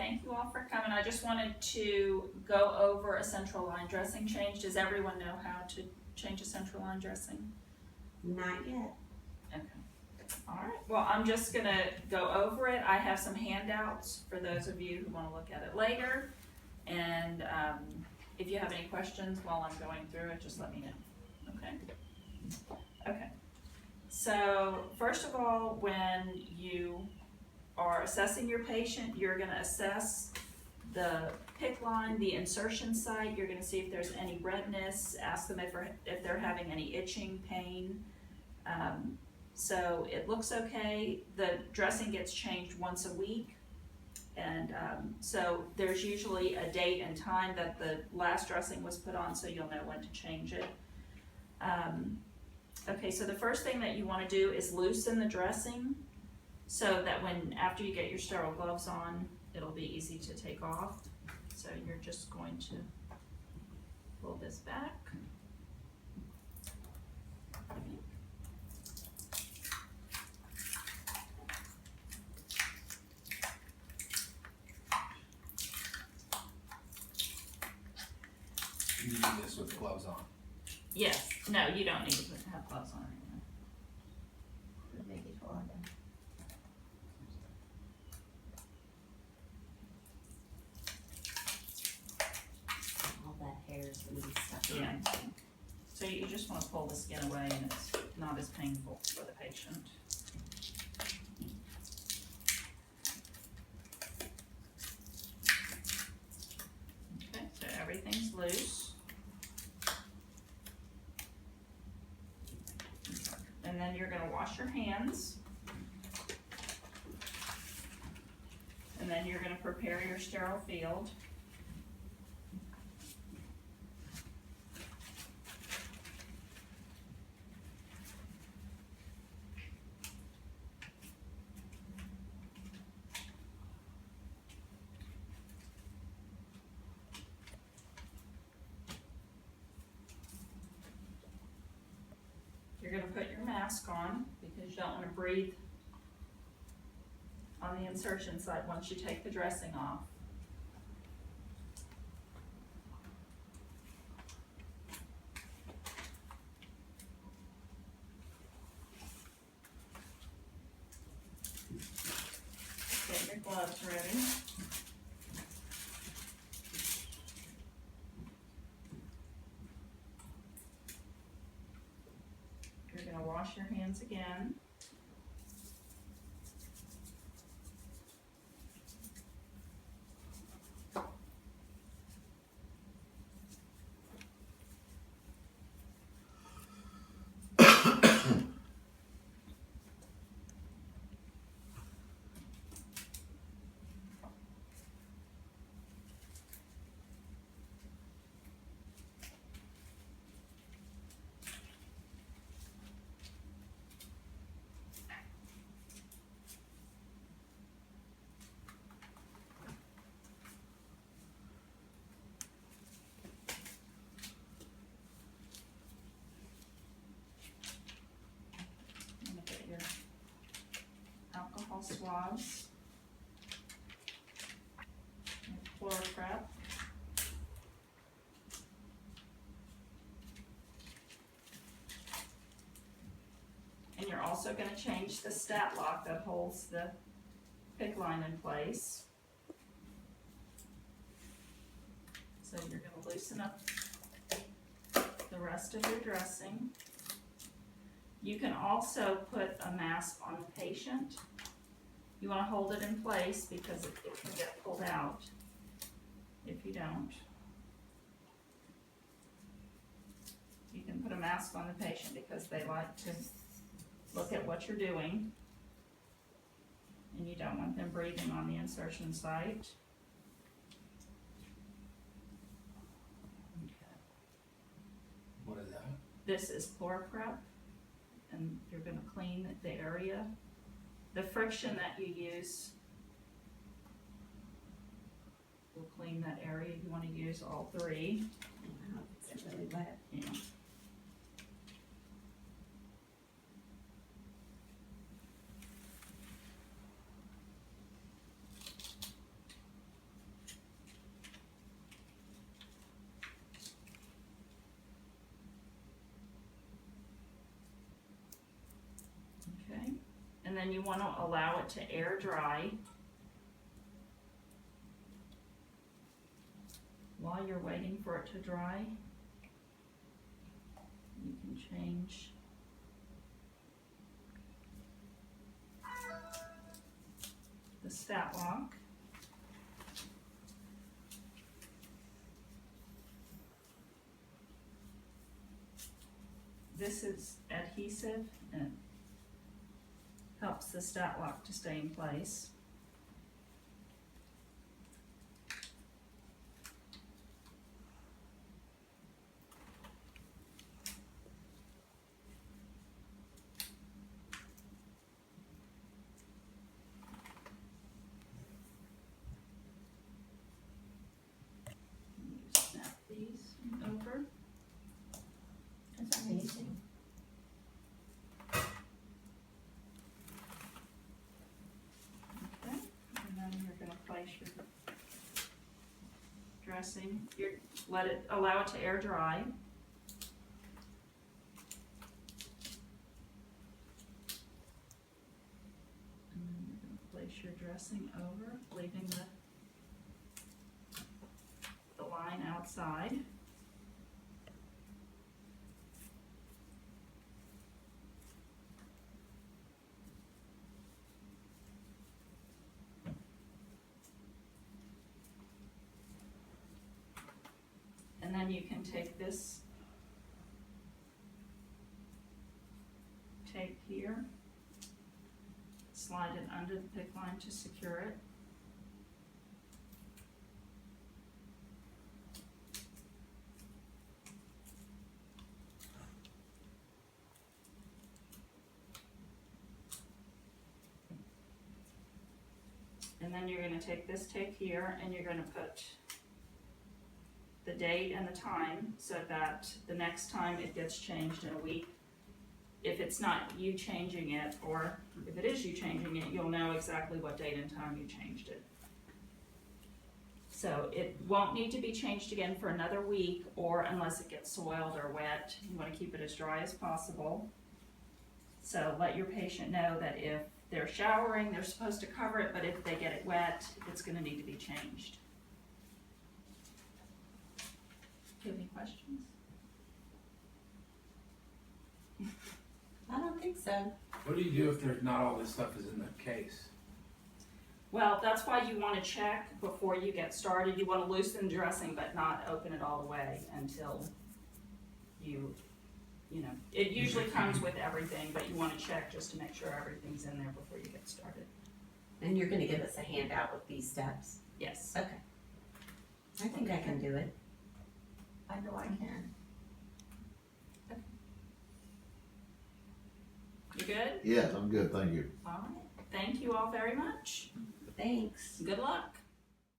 thank you all for coming. I just wanted to go over a central line dressing change. Does everyone know how to change a central line dressing? Not yet. Okay. All right. Well, I'm just gonna go over it. I have some handouts for those of you who wanna look at it later. And, if you have any questions while I'm going through it, just let me know, okay? Okay. So, first of all, when you are assessing your patient, you're gonna assess the PICC line, the insertion site. You're gonna see if there's any redness, ask them if they're having any itching, pain. So it looks okay. The dressing gets changed once a week. And so there's usually a date and time that the last dressing was put on, so you'll know when to change it. Okay, so the first thing that you want to do is loosen the dressing so that after you get your sterile gloves on, it'll be easy to take off. So you're just going to pull this back. You do this with gloves on. Yes, no, you don't need to have gloves on anymore. Make it harder. All that hair is gonna be stuck in. Yeah. So you just want to pull the skin away and it's not as painful for the patient. Okay, so everything's loose. And then you're going to wash your hands. And then you're going to prepare your sterile field. You're going to put your mask on because you don't want to breathe on the insertion site once you take the dressing off. Get your gloves ready. You're going to wash your hands again. I'm going to get your alcohol swabs, your ChloraPrep. And you're also going to change the stat lock that holds the PICC line in place. So you're going to loosen up the rest of your dressing. You can also put a mask on the patient. You want to hold it in place because it can get pulled out if you don't. You can put a mask on the patient because they like to look at what you're doing. And you don't want them breathing on the insertion site. What is that? This is ChloraPrep, and you're going to clean the area. The friction that you use will clean that area. You want to use all three. Wow, it's really wet. Yeah. then you wanna allow it to air dry. While you're waiting for it to dry, you can change the stat lock. This is adhesive and helps the stat lock to stay in place. You snap these over. That's amazing. Okay, and then you're gonna place your dressing, allow it to air dry. And then you're gonna place your dressing over, leaving the line outside. And then you can take this tape here, slide it under the PICC line to secure it. And then you're gonna take this tape here and you're gonna put the date and the time so that the next time it gets changed in a week, if it's not you changing it, or if it is you changing it, you'll know exactly what date and time you changed it. So it won't need to be changed again for another week, or unless it gets soiled or wet. You wanna keep it as dry as possible. So let your patient know that if they're showering, they're supposed to cover it, but if they get it wet, it's gonna need to be changed. Do you have any questions? I don't think so. What do you do if there's not all this stuff is in the case? Well, that's why you wanna check before you get started. You wanna loosen the dressing, but not open it all the way until you know, it usually comes with everything, but you wanna check just to make sure everything's in there before you get started. And you're gonna give us a handout with these steps? Yes. Okay. I think I can do it. I know I can. You good? Yes, I'm good, thank you. All right. Thank you all very much. Thanks. Good luck.